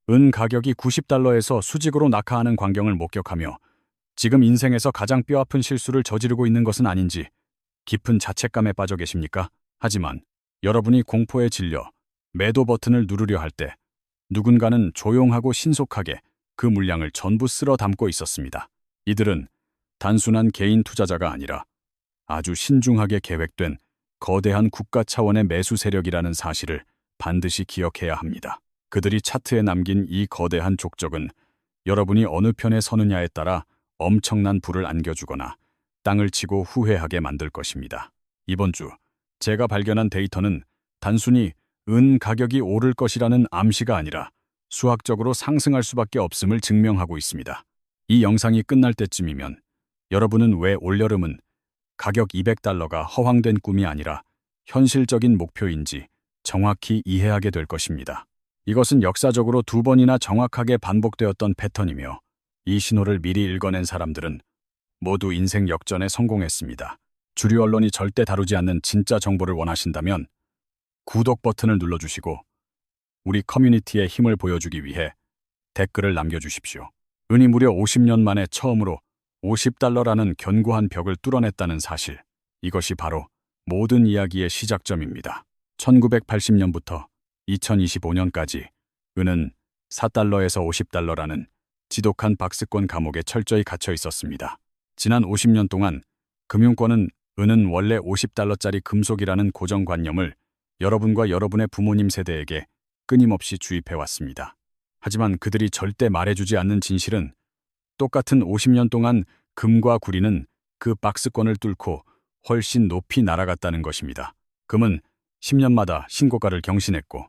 은 가격이 90달러에서 수직으로 낙하하는 광경을 목격하며 지금 인생에서 가장 뼈아픈 실수를 저지르고 있는 것은 아닌지 깊은 자책감에 빠져 계십니까? 하지만 여러분이 공포에 질려 매도 버튼을 누르려 할 때 누군가는 조용하고 신속하게 그 물량을 전부 쓸어 담고 있었습니다. 이들은 단순한 개인 투자자가 아니라 아주 신중하게 계획된 거대한 국가 차원의 매수 세력이라는 사실을 반드시 기억해야 합니다. 그들이 차트에 남긴 이 거대한 족적은 여러분이 어느 편에 서느냐에 따라 엄청난 불을 안겨주거나 땅을 치고 후회하게 만들 것입니다. 이번 주 제가 발견한 데이터는 단순히 은 가격이 오를 것이라는 암시가 아니라 수학적으로 상승할 수밖에 없음을 증명하고 있습니다. 이 영상이 끝날 때쯤이면 여러분은 왜 올여름은 가격 200달러가 허황된 꿈이 아니라 현실적인 목표인지 정확히 이해하게 될 것입니다. 이것은 역사적으로 2번이나 정확하게 반복되었던 패턴이며 이 신호를 미리 읽어낸 사람들은 모두 인생 역전에 성공했습니다. 주류 언론이 절대 다루지 않는 진짜 정보를 원하신다면 구독 버튼을 눌러주시고 우리 커뮤니티에 힘을 보여주기 위해 댓글을 남겨주십시오. 은이 무려 50년 만에 처음으로 50달러라는 견고한 벽을 뚫어냈다는 사실, 이것이 바로 모든 이야기의 시작점입니다. 1980년부터 2025년까지 은은 4달러에서 50달러라는 지독한 박스권 감옥에 철저히 갇혀 있었습니다. 지난 50년 동안 금융권은 은은 원래 50달러짜리 금속이라는 고정관념을 여러분과 여러분의 부모님 세대에게 끊임없이 주입해왔습니다. 하지만 그들이 절대 말해주지 않는 진실은 똑같은 50년 동안 금과 구리는 그 박스권을 뚫고 훨씬 높이 날아갔다는 것입니다. 금은 10년마다 신고가를 경신했고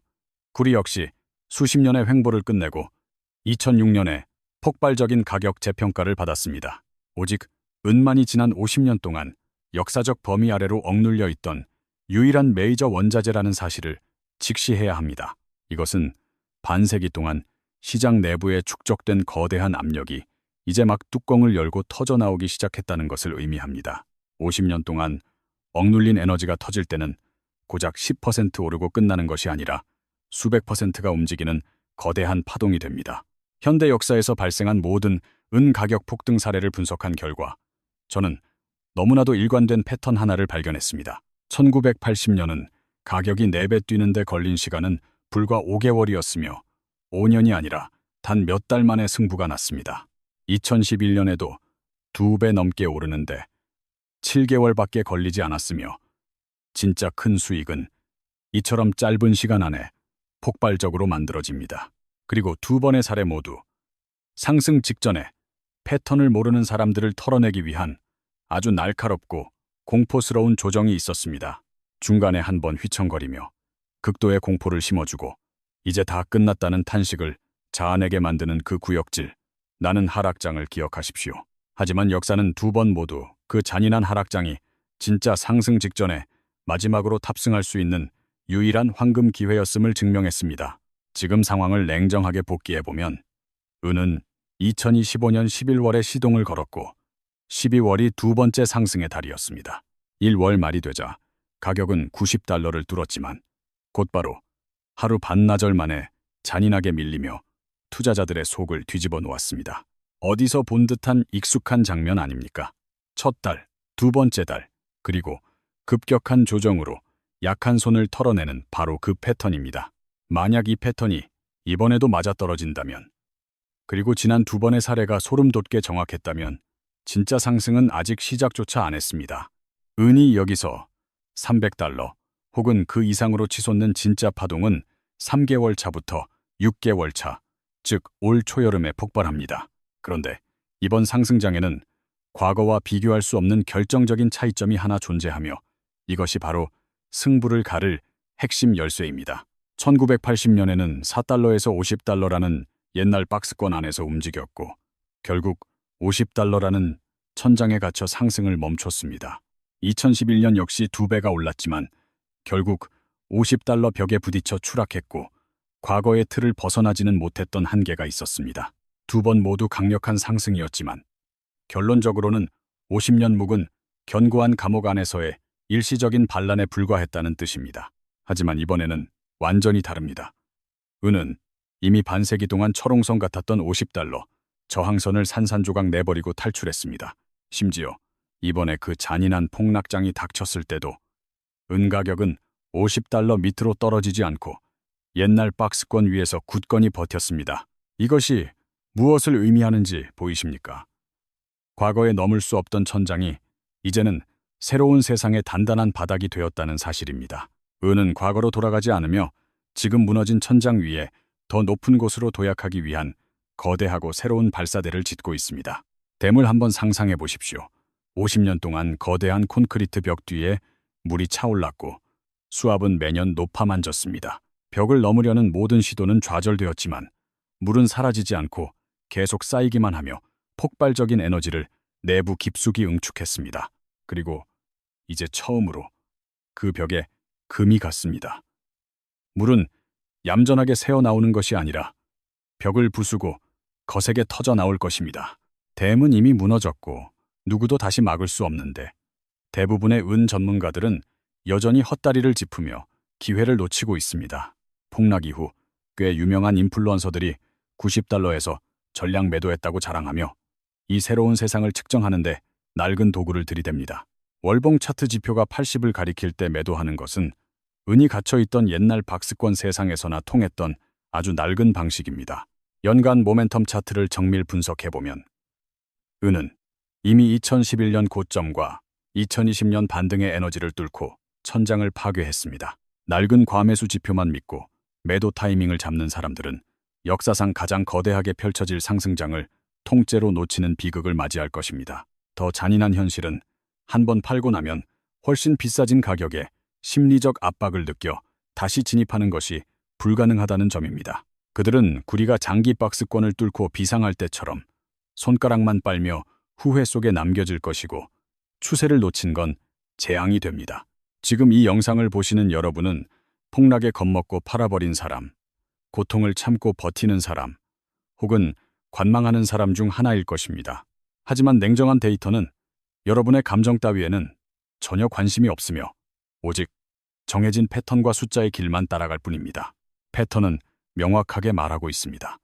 구리 역시 수십 년의 횡보를 끝내고 2006년에 폭발적인 가격 재평가를 받았습니다. 오직 은만이 지난 50년 동안 역사적 범위 아래로 억눌려 있던 유일한 메이저 원자재라는 사실을 직시해야 합니다. 이것은 반세기 동안 시장 내부에 축적된 거대한 압력이 이제 막 뚜껑을 열고 터져나오기 시작했다는 것을 의미합니다. 50년 동안 억눌린 에너지가 터질 때는 고작 10% 오르고 끝나는 것이 아니라 수백 %가 움직이는 거대한 파동이 됩니다. 현대 역사에서 발생한 모든 은 가격 폭등 사례를 분석한 결과 저는 너무나도 일관된 패턴 하나를 발견했습니다. 1980년은 가격이 4배 뛰는데 걸린 시간은 불과 5개월이었으며 5년이 아니라 단 몇 달 만에 승부가 났습니다. 2011년에도 2배 넘게 오르는데 7개월밖에 걸리지 않았으며 진짜 큰 수익은 이처럼 짧은 시간 안에 폭발적으로 만들어집니다. 그리고 2번의 사례 모두 상승 직전에 패턴을 모르는 사람들을 털어내기 위한 아주 날카롭고 공포스러운 조정이 있었습니다. 중간에 한번 휘청거리며 극도의 공포를 심어주고 이제 다 끝났다는 탄식을 자아내게 만드는 그 구역질, 나는 하락장을 기억하십시오. 하지만 역사는 2번 모두 그 잔인한 하락장이 진짜 상승 직전에 마지막으로 탑승할 수 있는 유일한 황금 기회였음을 증명했습니다. 지금 상황을 냉정하게 복기해보면 은은 2025년 11월에 시동을 걸었고 12월이 2번째 상승의 달이었습니다. 1월 말이 되자 가격은 90달러를 뚫었지만 곧바로 하루 반나절 만에 잔인하게 밀리며 투자자들의 속을 뒤집어 놓았습니다. 어디서 본 듯한 익숙한 장면 아닙니까? 첫 달, 2번째 달, 그리고 급격한 조정으로 약한 손을 털어내는 바로 그 패턴입니다. 만약 이 패턴이 이번에도 맞아떨어진다면, 그리고 지난 2번의 사례가 소름 돋게 정확했다면 진짜 상승은 아직 시작조차 안 했습니다. 은이 여기서 300달러 혹은 그 이상으로 치솟는 진짜 파동은 3개월 차부터 6개월 차, 즉 올 초여름에 폭발합니다. 그런데 이번 상승장에는 과거와 비교할 수 없는 결정적인 차이점이 하나 존재하며 이것이 바로 승부를 가를 핵심 열쇠입니다. 1980년에는 4달러에서 50달러라는 옛날 박스권 안에서 움직였고 결국 50달러라는 천장에 갇혀 상승을 멈췄습니다. 2011년 역시 2배가 올랐지만 결국 50달러 벽에 부딪혀 추락했고 과거의 틀을 벗어나지는 못했던 한계가 있었습니다. 2번 모두 강력한 상승이었지만 결론적으로는 50년 묵은 견고한 감옥 안에서의 일시적인 반란에 불과했다는 뜻입니다. 하지만 이번에는 완전히 다릅니다. 은은 이미 반세기 동안 철옹성 같았던 50달러, 저항선을 산산조각 내버리고 탈출했습니다. 심지어 이번에 그 잔인한 폭락장이 닥쳤을 때도 은 가격은 50달러 밑으로 떨어지지 않고 옛날 박스권 위에서 굳건히 버텼습니다. 이것이 무엇을 의미하는지 보이십니까? 과거에 넘을 수 없던 천장이 이제는 새로운 세상의 단단한 바닥이 되었다는 사실입니다. 은은 과거로 돌아가지 않으며 지금 무너진 천장 위에 더 높은 곳으로 도약하기 위한 거대하고 새로운 발사대를 짓고 있습니다. 댐을 한번 상상해 보십시오. 50년 동안 거대한 콘크리트 벽 뒤에 물이 차올랐고 수압은 매년 높아만 졌습니다. 벽을 넘으려는 모든 시도는 좌절되었지만 물은 사라지지 않고 계속 쌓이기만 하며 폭발적인 에너지를 내부 깊숙이 응축했습니다. 그리고 이제 처음으로 그 벽에 금이 갔습니다. 물은 얌전하게 새어나오는 것이 아니라 벽을 부수고 거세게 터져 나올 것입니다. 댐은 이미 무너졌고 누구도 다시 막을 수 없는데 대부분의 은 전문가들은 여전히 헛다리를 짚으며 기회를 놓치고 있습니다. 폭락 이후 꽤 유명한 인플루언서들이 90달러에서 전량 매도했다고 자랑하며 이 새로운 세상을 측정하는데 낡은 도구를 들이댑니다. 월봉 차트 지표가 80을 가리킬 때 매도하는 것은 은이 갇혀있던 옛날 박스권 세상에서나 통했던 아주 낡은 방식입니다. 연간 모멘텀 차트를 정밀 분석해보면 은은 이미 2011년 고점과 2020년 반등의 에너지를 뚫고 천장을 파괴했습니다. 낡은 과매수 지표만 믿고 매도 타이밍을 잡는 사람들은 역사상 가장 거대하게 펼쳐질 상승장을 통째로 놓치는 비극을 맞이할 것입니다. 더 잔인한 현실은 한번 팔고 나면 훨씬 비싸진 가격에 심리적 압박을 느껴 다시 진입하는 것이 불가능하다는 점입니다. 그들은 구리가 장기 박스권을 뚫고 비상할 때처럼 손가락만 빨며 후회 속에 남겨질 것이고 추세를 놓친 건 재앙이 됩니다. 지금 이 영상을 보시는 여러분은 폭락에 겁먹고 팔아버린 사람, 고통을 참고 버티는 사람, 혹은 관망하는 사람 중 하나일 것입니다. 하지만 냉정한 데이터는 여러분의 감정 따위에는 전혀 관심이 없으며 오직 정해진 패턴과 숫자의 길만 따라갈 뿐입니다. 패턴은 명확하게 말하고 있습니다.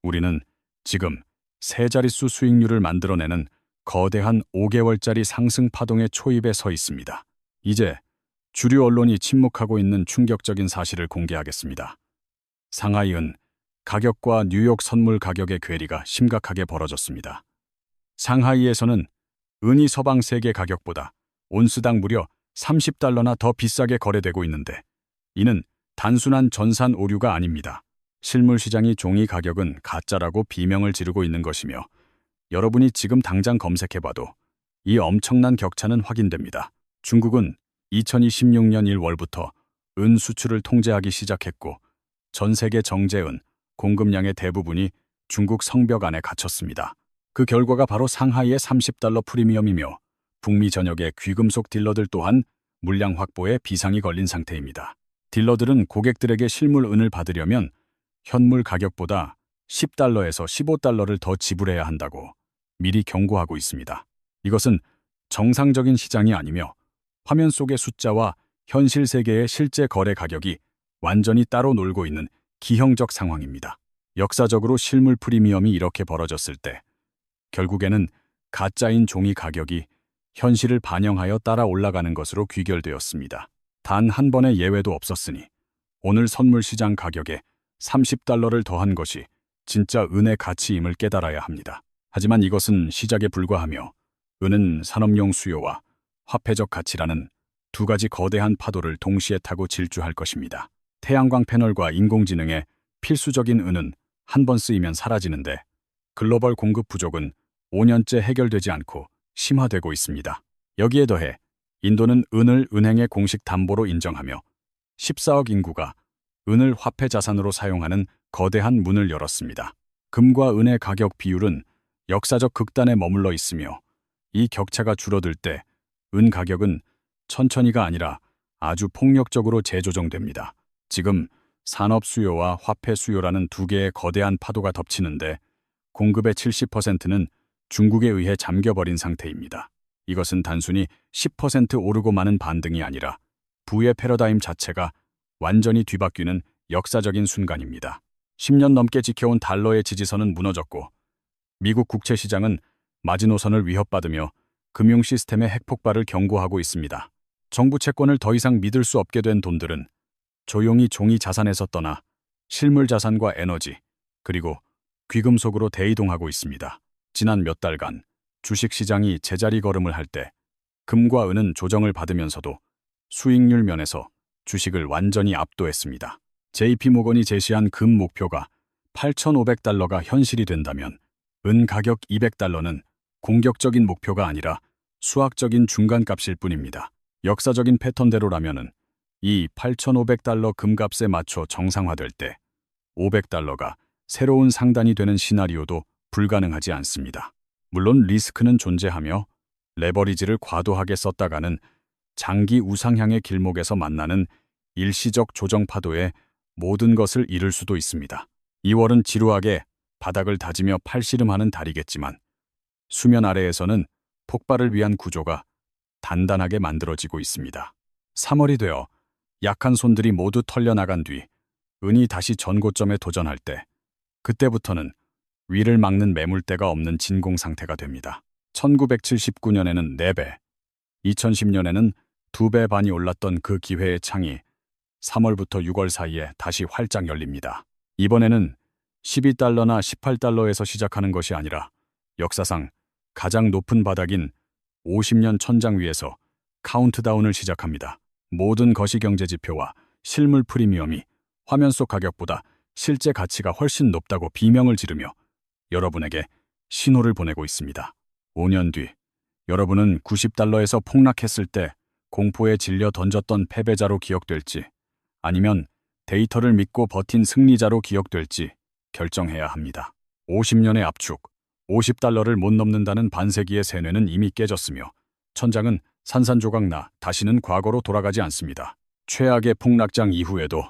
우리는 지금 세 자릿수 수익률을 만들어내는 거대한 5개월짜리 상승 파동의 초입에 서 있습니다. 이제 주류 언론이 침묵하고 있는 충격적인 사실을 공개하겠습니다. 상하이은 가격과 뉴욕 선물 가격의 괴리가 심각하게 벌어졌습니다. 상하이에서는 은이 서방 세계 가격보다 온스당 무려 30달러나 더 비싸게 거래되고 있는데 이는 단순한 전산 오류가 아닙니다. 실물 시장이 종이 가격은 가짜라고 비명을 지르고 있는 것이며 여러분이 지금 당장 검색해봐도 이 엄청난 격차는 확인됩니다. 중국은 2026년 1월부터 은 수출을 통제하기 시작했고 전 세계 정제은 공급량의 대부분이 중국 성벽 안에 갇혔습니다. 그 결과가 바로 상하이의 30달러 프리미엄이며 북미 전역의 귀금속 딜러들 또한 물량 확보에 비상이 걸린 상태입니다. 딜러들은 고객들에게 실물 은을 받으려면 현물 가격보다 10달러에서 15달러를 더 지불해야 한다고 미리 경고하고 있습니다. 이것은 정상적인 시장이 아니며 화면 속의 숫자와 현실 세계의 실제 거래 가격이 완전히 따로 놀고 있는 기형적 상황입니다. 역사적으로 실물 프리미엄이 이렇게 벌어졌을 때 결국에는 가짜인 종이 가격이 현실을 반영하여 따라 올라가는 것으로 귀결되었습니다. 단 한 번의 예외도 없었으니 오늘 선물 시장 가격에 30달러를 더한 것이 진짜 은의 가치임을 깨달아야 합니다. 하지만 이것은 시작에 불과하며 은은 산업용 수요와 화폐적 가치라는 두 가지 거대한 파도를 동시에 타고 질주할 것입니다. 태양광 패널과 인공지능의 필수적인 은은 한 번 쓰이면 사라지는데 글로벌 공급 부족은 5년째 해결되지 않고 심화되고 있습니다. 여기에 더해 인도는 은을 은행의 공식 담보로 인정하며 14억 인구가 은을 화폐 자산으로 사용하는 거대한 문을 열었습니다. 금과 은의 가격 비율은 역사적 극단에 머물러 있으며 이 격차가 줄어들 때 은 가격은 천천히가 아니라 아주 폭력적으로 재조정됩니다. 지금 산업 수요와 화폐 수요라는 두 개의 거대한 파도가 덮치는데 공급의 70%는 중국에 의해 잠겨버린 상태입니다. 이것은 단순히 10% 오르고 마는 반등이 아니라 부의 패러다임 자체가 완전히 뒤바뀌는 역사적인 순간입니다. 10년 넘게 지켜온 달러의 지지선은 무너졌고 미국 국채 시장은 마지노선을 위협받으며 금융 시스템의 핵폭발을 경고하고 있습니다. 정부 채권을 더 이상 믿을 수 없게 된 돈들은 조용히 종이 자산에서 떠나 실물 자산과 에너지, 그리고 귀금속으로 대이동하고 있습니다. 지난 몇 달간 주식 시장이 제자리 걸음을 할 때 금과 은은 조정을 받으면서도 수익률 면에서 주식을 완전히 압도했습니다. JP모건이 제시한 금 목표가 8,500달러가 현실이 된다면 은 가격 200달러는 공격적인 목표가 아니라 수학적인 중간값일 뿐입니다. 역사적인 패턴대로라면은 이 8,500달러 금값에 맞춰 정상화될 때 500달러가 새로운 상단이 되는 시나리오도 불가능하지 않습니다. 물론 리스크는 존재하며 레버리지를 과도하게 썼다가는 장기 우상향의 길목에서 만나는 일시적 조정 파도에 모든 것을 잃을 수도 있습니다. 2월은 지루하게 바닥을 다지며 팔씨름하는 달이겠지만 수면 아래에서는 폭발을 위한 구조가 단단하게 만들어지고 있습니다. 3월이 되어 약한 손들이 모두 털려나간 뒤 은이 다시 전고점에 도전할 때 그때부터는 위를 막는 매물대가 없는 진공 상태가 됩니다. 1979년에는 4배, 2010년에는 2배 반이 올랐던 그 기회의 창이 3월부터 6월 사이에 다시 활짝 열립니다. 이번에는 12달러나 18달러에서 시작하는 것이 아니라 역사상 가장 높은 바닥인 50년 천장 위에서 카운트다운을 시작합니다. 모든 거시경제 지표와 실물 프리미엄이 화면 속 가격보다 실제 가치가 훨씬 높다고 비명을 지르며 여러분에게 신호를 보내고 있습니다. 5년 뒤 여러분은 90달러에서 폭락했을 때 공포에 질려 던졌던 패배자로 기억될지 아니면 데이터를 믿고 버틴 승리자로 기억될지 결정해야 합니다. 50년의 압축, 50달러를 못 넘는다는 반세기의 세뇌는 이미 깨졌으며 천장은 산산조각 다시는 과거로 돌아가지 않습니다. 최악의 폭락장 이후에도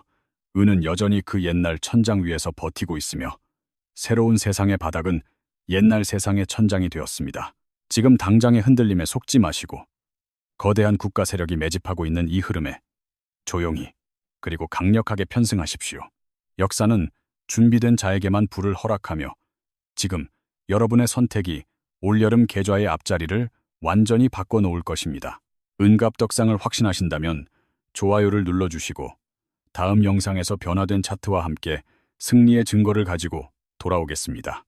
은은 여전히 그 옛날 천장 위에서 버티고 있으며 새로운 세상의 바닥은 옛날 세상의 천장이 되었습니다. 지금 당장의 흔들림에 속지 마시고 거대한 국가 세력이 매집하고 있는 이 흐름에 조용히 그리고 강력하게 편승하십시오. 역사는 준비된 자에게만 불을 허락하며 지금 여러분의 선택이 올여름 계좌의 앞자리를 완전히 바꿔놓을 것입니다. 은갑덕상을 확신하신다면 좋아요를 눌러주시고 다음 영상에서 변화된 차트와 함께 승리의 증거를 가지고 돌아오겠습니다.